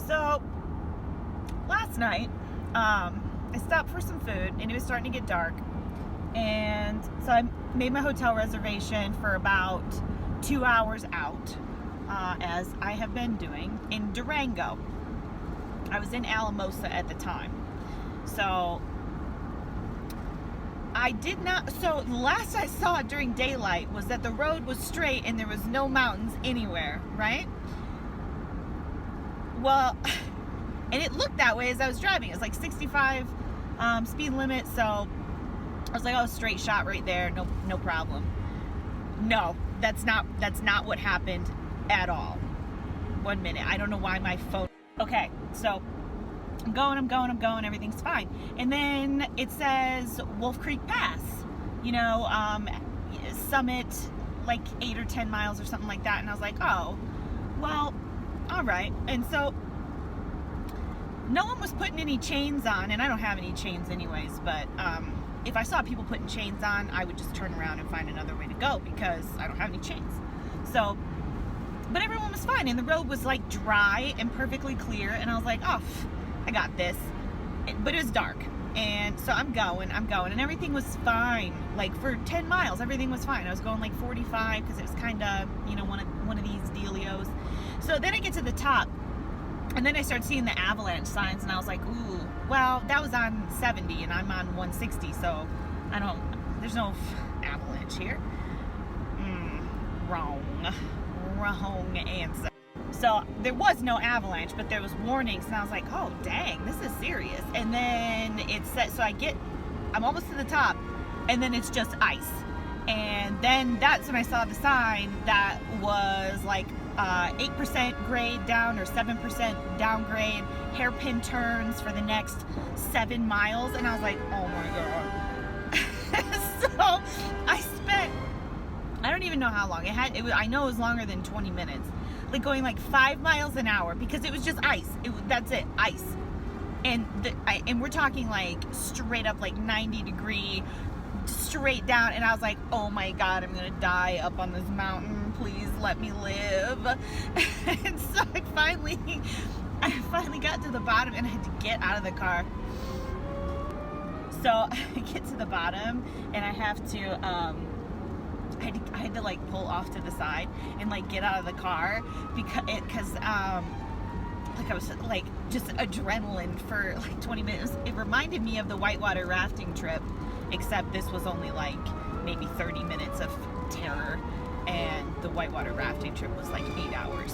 So last night, I stopped for some food, and it was starting to get dark. And so I made my hotel reservation for about 2 hours out, as I have been doing, in Durango. I was in Alamosa at the time. So I did not, so the last I saw during daylight was that the road was straight and there was no mountains anywhere, right? Well, and it looked that way as I was driving. It was like 65 speed limit, so I was like, oh, straight shot right there, no problem. No, that's not what happened at all. 1 minute, I don't know why my phone. Okay, so I'm going, everything's fine. And then it says Wolf Creek Pass, summit, like 8 or 10 miles or something like that. And I was like, oh, well, all right. And so no one was putting any chains on, and I don't have any chains anyways, but if I saw people putting chains on, I would just turn around and find another way to go because I don't have any chains. So, but everyone was fine, and the road was like dry and perfectly clear, and I was like, oh, I got this. But it was dark, and so I'm going, and everything was fine. Like for 10 miles, everything was fine. I was going like 45 because it was kind of, one of these dealios. So then I get to the top, and then I start seeing the avalanche signs, and I was like, ooh, well, that was on 70, and I'm on 160, so there's no avalanche here. Wrong answer. So there was no avalanche, but there was warnings, and I was like, oh, dang, this is serious. And then it said, so I'm almost to the top, and then it's just ice. And then that's when I saw the sign that was like 8% grade down or 7% downgrade, hairpin turns for the next 7 miles. And I was like, oh my God. So I don't even know how long I know it was longer than 20 minutes, like going like 5 miles an hour, because it was just ice. That's it, ice. And we're talking like straight up, like 90-degree, straight down. And I was like, oh my God, I'm gonna die up on this mountain. Please let me live. And so I finally got to the bottom, and I had to get out of the car. So I get to the bottom, and I had to like pull off to the side and like get out of the car because like I was like just adrenaline for like 20 minutes. It reminded me of the whitewater rafting trip, except this was only like maybe 30 minutes of terror, and the whitewater rafting trip was like 8 hours,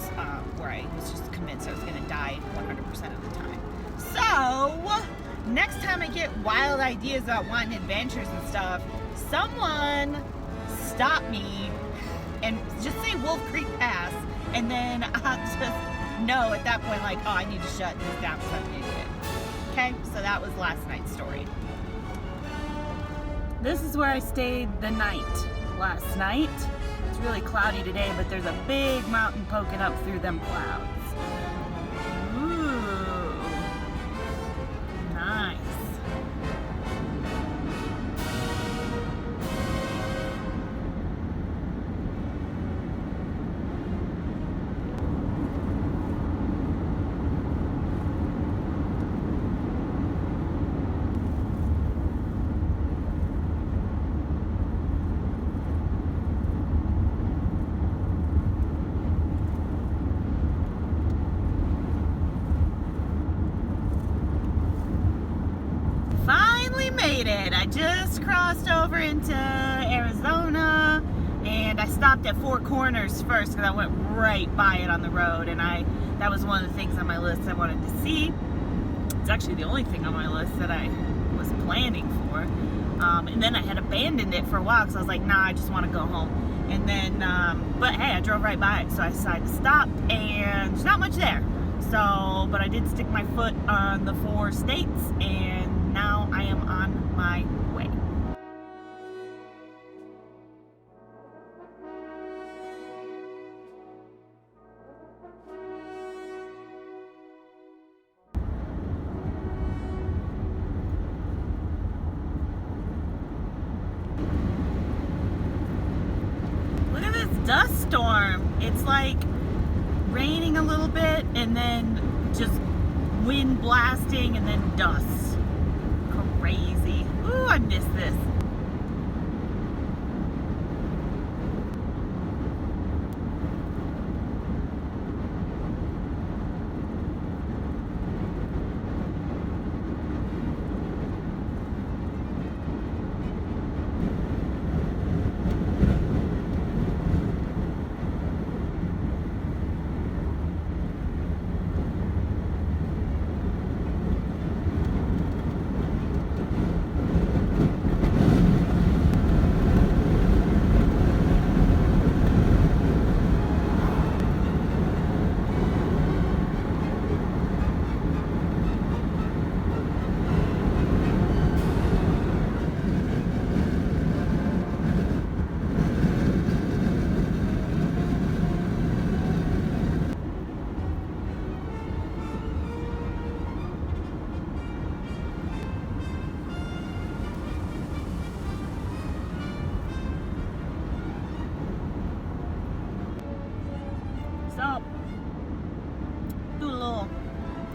where I was just convinced I was gonna die 100% of the time. So next time I get wild ideas about wanting adventures and stuff, someone stop me and just say Wolf Creek Pass, and then I'll just know at that point, like, oh, I need to shut this down because I'm an idiot. Okay, so that was last night's story. This is where I stayed the night last night. It's really cloudy today, but there's a big mountain poking up through them clouds. Ooh, nice. Made it. I just crossed over into Arizona, and I stopped at Four Corners first because I went right by it on the road, and that was one of the things on my list I wanted to see. It's actually the only thing on my list that I was planning for, and then I had abandoned it for a while because I was like, nah, I just want to go home. And then but hey, I drove right by it, so I decided to stop, and there's not much there. So, but I did stick my foot on the 4 states, and now I am on my way. Look at this dust storm. It's like raining a little bit and then just wind blasting and then dust. Crazy. Ooh, I miss this. So, do a little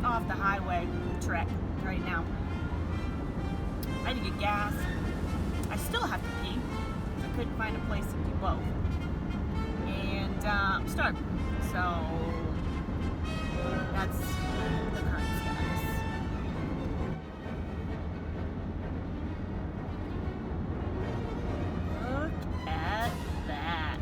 off the highway trek right now. I had to get gas. I still have to pee. I couldn't find a place to do both. And I'm starving. So, that's the current status. Look at that.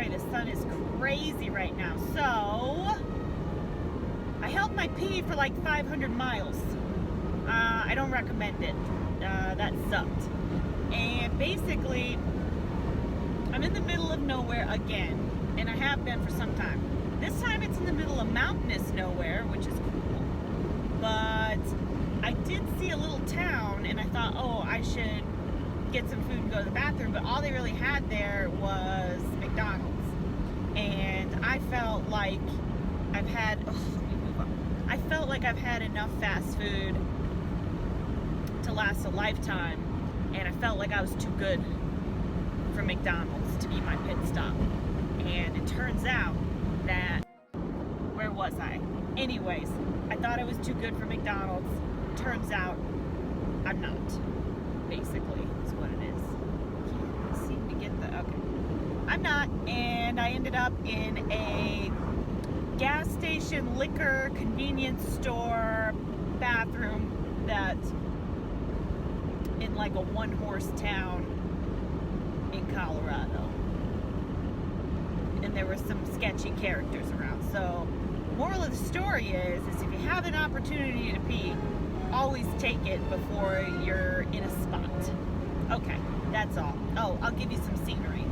The sun is crazy right now. So I held my pee for like 500 miles. I don't recommend it. That sucked. And basically, I'm in the middle of nowhere again, and I have been for some time. This time it's in the middle of mountainous nowhere, which is cool. But I did see a little town, and I thought, oh, I should get some food and go to the bathroom. But all they really had there was McDonald's. And I felt like I've had, I felt like I've had enough fast food to last a lifetime, and I felt like I was too good for McDonald's to be my pit stop. And it turns out that, where was I? Anyways, I thought I was too good for McDonald's. Turns out I'm not, basically, is what it is. Can't seem to get the, okay. I'm not, and I ended up in a gas station, liquor, convenience store, bathroom that in like a one-horse town in Colorado. And there were some sketchy characters around. So, moral of the story is if you have an opportunity to pee, always take it before you're in a spot. Okay, that's all. Oh, I'll give you some scenery.